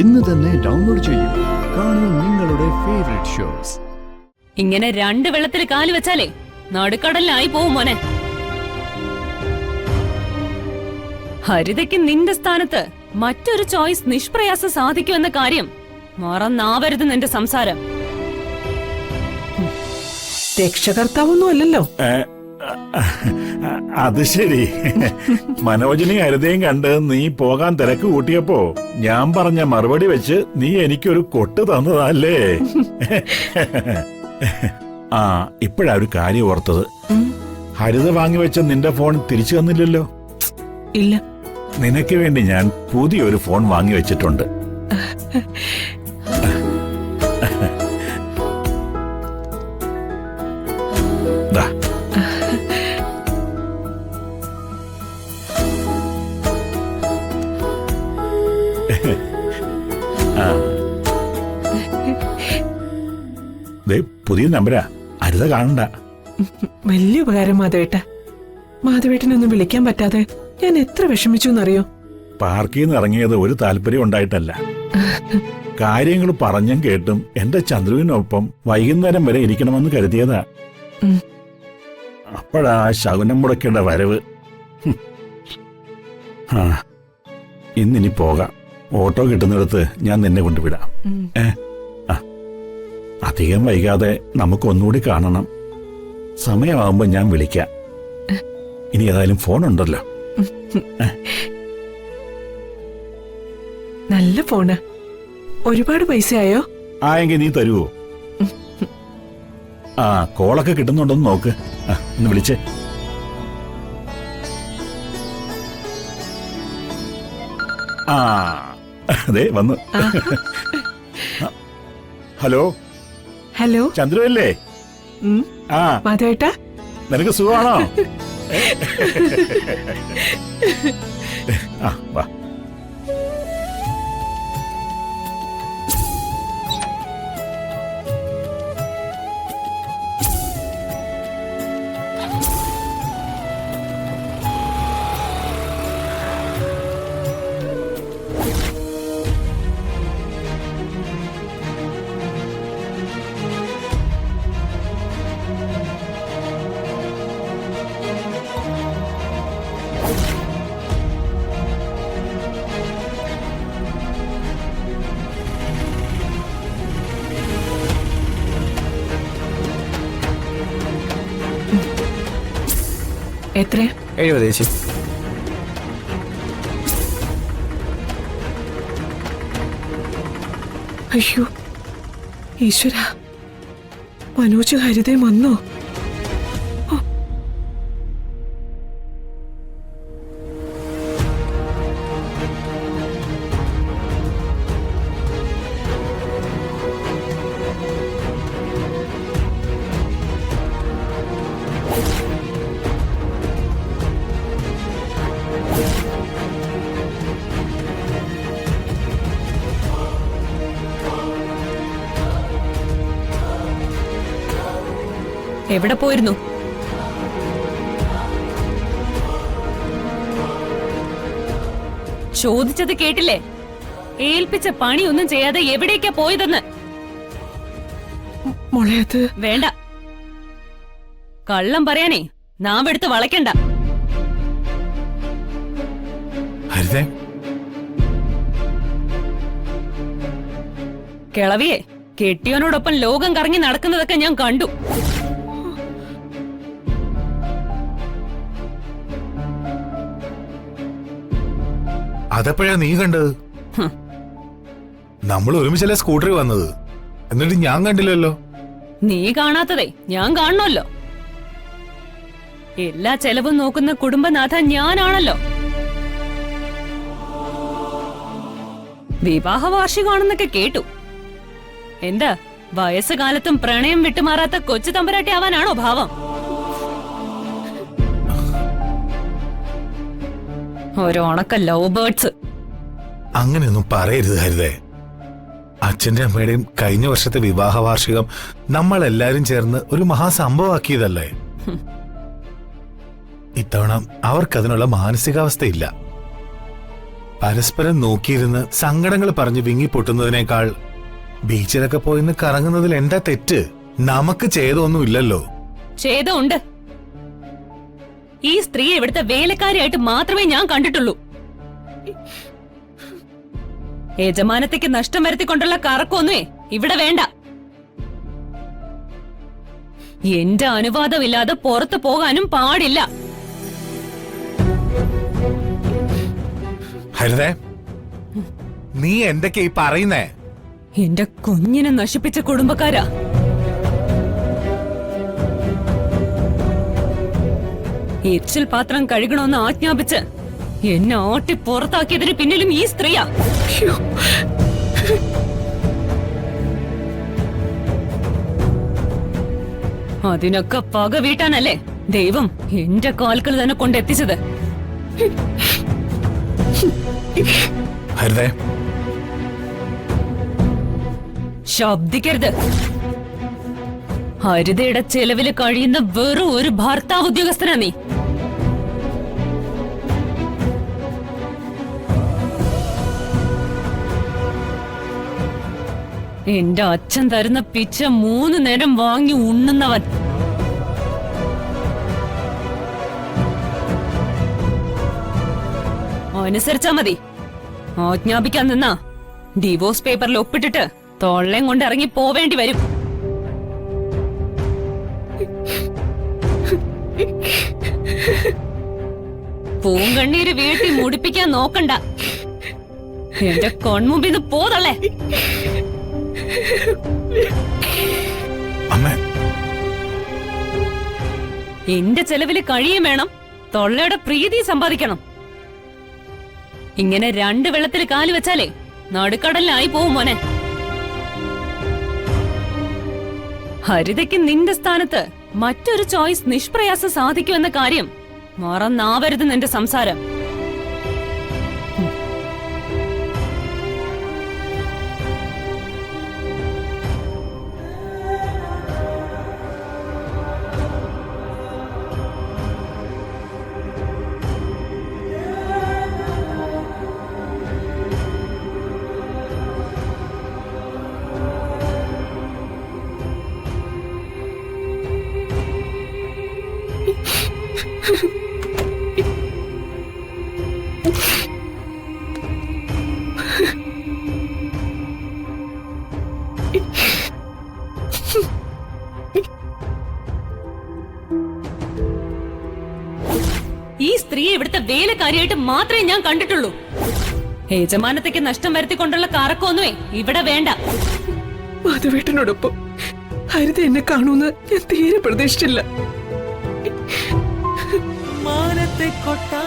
ഇന്ന് തന്നെ ഡൗൺലോഡ് ചെയ്യൂ. കാണൂ നിങ്ങളുടെ ഫേവറേറ്റ് ഷോസ്. ഇങ്ങനെ രണ്ട് വെള്ളത്തിൽ കാല് വെച്ചാലേ നടുക്കടലിലായി പോവും മോനെ. ഹരിതയ്ക്ക് നിന്റെ സ്ഥാനത്ത് മറ്റൊരു ചോയ്സ് നിഷ്പ്രയാസം സാധിക്കുമെന്ന കാര്യം മറന്നാവരുത് നിന്റെ സംസാരം. രക്ഷകർത്താവൊന്നും അല്ലല്ലോ. അത് ശരി. മനോജിനെ ഹരിതയും കണ്ട് നീ പോകാൻ തിരക്ക് കൂട്ടിയപ്പോ ഞാൻ പറഞ്ഞ മറുപടി വെച്ച് നീ എനിക്കൊരു കൊട്ട് തന്നതല്ലേ? ആ, ഇപ്പോഴാ ഒരു കാര്യം ഓർത്തത്. ഹരിത വാങ്ങിവെച്ച നിന്റെ ഫോൺ തിരിച്ചു തന്നില്ലല്ലോ. ഇല്ല. നിനക്ക് വേണ്ടി ഞാൻ പുതിയൊരു ഫോൺ വാങ്ങി വെച്ചിട്ടുണ്ട്. പുതിയ നമ്പരാ, ഹരിത കാണണ്ട. വലിയ ഉപകാരം മാധവേട്ട. മാധവേട്ടനൊന്നും വിളിക്കാൻ പറ്റാതെ ഞാൻ എത്ര വിഷമിച്ചു എന്നറിയോ? പാർക്കിൽ നിന്ന് ഇറങ്ങിയത് ഒരു താല്പര്യം ഉണ്ടായിട്ടല്ല. കാര്യങ്ങൾ പറഞ്ഞും കേട്ടും എന്റെ ചന്ദ്രുവിനൊപ്പം വൈകുന്നേരം വരെ ഇരിക്കണമെന്ന് കരുതിയതാ. അപ്പോഴാ ശകുനം മുടക്കേണ്ട വരവ്. ആ, ഇന്നിനി പോകാം. ഓട്ടോ കിട്ടുന്നിടത്ത് ഞാൻ നിന്നെ കൊണ്ടുവിടാം. അധികം വൈകാതെ നമുക്കൊന്നുകൂടി കാണണം. സമയമാകുമ്പോ ഞാൻ വിളിക്കാം. ഇനി ഏതായാലും ഫോണുണ്ടല്ലോ. നല്ല ഫോണ്. ഒരുപാട് പൈസയായോ? എങ്കിൽ നീ തരുവോ? ആ, കോളൊക്കെ കിട്ടുന്നുണ്ടോന്ന് നോക്ക്. ഒന്ന് വിളിച്ചേ. ആ, അതെ വന്നു. ഹലോ ഹലോ, ചന്ദ്രു അല്ലേ? ആ, മാധവേട്ട, നിനക്ക് സുഖമാണോ? ആ, വാ. എത്രയാ? 70 ചേച്ചി. അയ്യോ ഈശ്വര, മനോജ് ഹരിതയും വന്നോ? എവിടെ പോയിരുന്നു? ചോദിച്ചത് കേട്ടില്ലേ? ഏൽപ്പിച്ച പണിയൊന്നും ചെയ്യാതെ എവിടേക്കാ പോയതെന്ന്. മോളയത് വേണ്ട, കള്ളം പറയാനേ നാവെടുത്ത് വളയ്ക്കണ്ട. കിളവിയെ കെട്ടിയോനോടൊപ്പം ലോകം കറങ്ങി നടക്കുന്നതൊക്കെ ഞാൻ കണ്ടു. അതെപ്പോഴാ നീ കണ്ടത്? നമ്മൾ ഒരുമിച്ചല്ലേ സ്കൂട്ടറിൽ വന്നത്, എന്നിട്ട് ഞാൻ കണ്ടില്ലല്ലോ. നീ കാണാത്തതേ ഞാൻ കാണണമല്ലോ. എല്ലാ ചെലവും നോക്കുന്ന കുടുംബനാഥ ഞാനാണല്ലോ. വിവാഹ വാർഷികമാണെന്നൊക്കെ കേട്ടു. എന്താ വയസ്സുകാലത്തും പ്രണയം വിട്ടുമാറാത്ത കൊച്ചു തമ്പുരാട്ടി ആവാനാണോ ഭാവം? ഓരോണക്ക ലവ് ബേർഡ്സ്. അങ്ങനെയൊന്നും പറയരുത് ഹരിതേ. അച്ഛന്റെ അമ്മയുടെയും കഴിഞ്ഞ വർഷത്തെ വിവാഹ വാർഷികം നമ്മൾ എല്ലാരും ചേർന്ന് ഒരു മഹാസംഭവമാക്കിയതല്ലേ. ഇത്തവണ അവർക്കതിനുള്ള മാനസികാവസ്ഥയില്ല. പരസ്പരം നോക്കിയിരുന്ന് സങ്കടങ്ങൾ പറഞ്ഞ് വിങ്ങിപ്പൊട്ടുന്നതിനേക്കാൾ ബീച്ചിലൊക്കെ പോയിന്ന് കറങ്ങുന്നതിൽ എന്താ തെറ്റ്? നമുക്ക് ചെയ്തൊന്നുമില്ലല്ലോ. ഛേദമുണ്ട്. ഈ സ്ത്രീയെ ഇവിടുത്തെ വേലക്കാരിയായിട്ട് മാത്രമേ ഞാൻ കണ്ടിട്ടുള്ളൂ. യജമാനത്തേക്ക് നഷ്ടം വരുത്തിക്കൊണ്ടുള്ള കറക്കൊന്നുമേ ഇവിടെ വേണ്ട. എന്റെ അനുവാദമില്ലാതെ പുറത്തു പോകാനും പാടില്ല. ഹരിതേ, നീ എന്തൊക്കെയാ ഈ പറയുന്നേ? എന്റെ കുഞ്ഞിനെ നശിപ്പിച്ച കുടുംബക്കാരാ. എച്ചിൽ പാത്രം കഴുകണമെന്ന് ആജ്ഞാപിച്ച് എന്നെ ആട്ടി പുറത്താക്കിയതിന് പിന്നിലും ഈ സ്ത്രീയാ. അതിനൊക്കെ പക വീട്ടാനല്ലേ ദൈവം എന്റെ കാൽക്കൽ തന്നെ കൊണ്ടെത്തിച്ചത്. ഹരിതേ, ശബ്ദിക്കരുത്. ഹരിതയുടെ ചെലവില് കഴിയുന്ന വെറും ഒരു ഭർത്താവ് ഉദ്യോഗസ്ഥനാ നീ. എന്റെ അച്ഛൻ തരുന്ന പിച്ച 3 നേരം വാങ്ങി ഉണ്ണുന്നവൻ. അനുസരിച്ചാ മതി. ആജ്ഞാപിക്കാൻ നിന്നാ ഡിവോഴ്സ് പേപ്പറിൽ ഒപ്പിട്ടിട്ട് തൊള്ളയും കൊണ്ട് ഇറങ്ങി പോവേണ്ടി വരും. പൂങ്കണ്ണീര് വീട്ടി മുടിപ്പിക്കാൻ നോക്കണ്ട. എന്റെ കൺമുമ്പിന്ന് പോതള്ളേ. എന്റെ ചെലവില് കഴിയും വേണം. തൊള്ളയുടെ പ്രീതി സമ്പാദിക്കണം. ഇങ്ങനെ 2 വെള്ളത്തിൽ കാല് വെച്ചാലേ നടുക്കടലിലായി പോവും മോനെ. ഹരിതയ്ക്ക് നിന്റെ സ്ഥാനത്ത് മറ്റൊരു ചോയ്സ് നിഷ്പ്രയാസം സാധിക്കുമെന്ന കാര്യം മറന്നാവരുത് നിന്റെ സംസാരം. ഈ സ്ത്രീയെ ഇവിടുത്തെ വേലക്കാരിയായിട്ട് മാത്രമേ ഞാൻ കണ്ടിട്ടുള്ളൂ. യജമാനത്തേക്ക് നഷ്ടം വരുത്തിക്കൊണ്ടുള്ള കറക്കൊന്നുമേ ഇവിടെ വേണ്ട. മാധവേട്ടനോടൊപ്പം ഹരിത എന്നെ കാണുമെന്ന് ഞാൻ തീരെ പ്രതീക്ഷിച്ചില്ല. മാനത്തെ കൊട്ടാ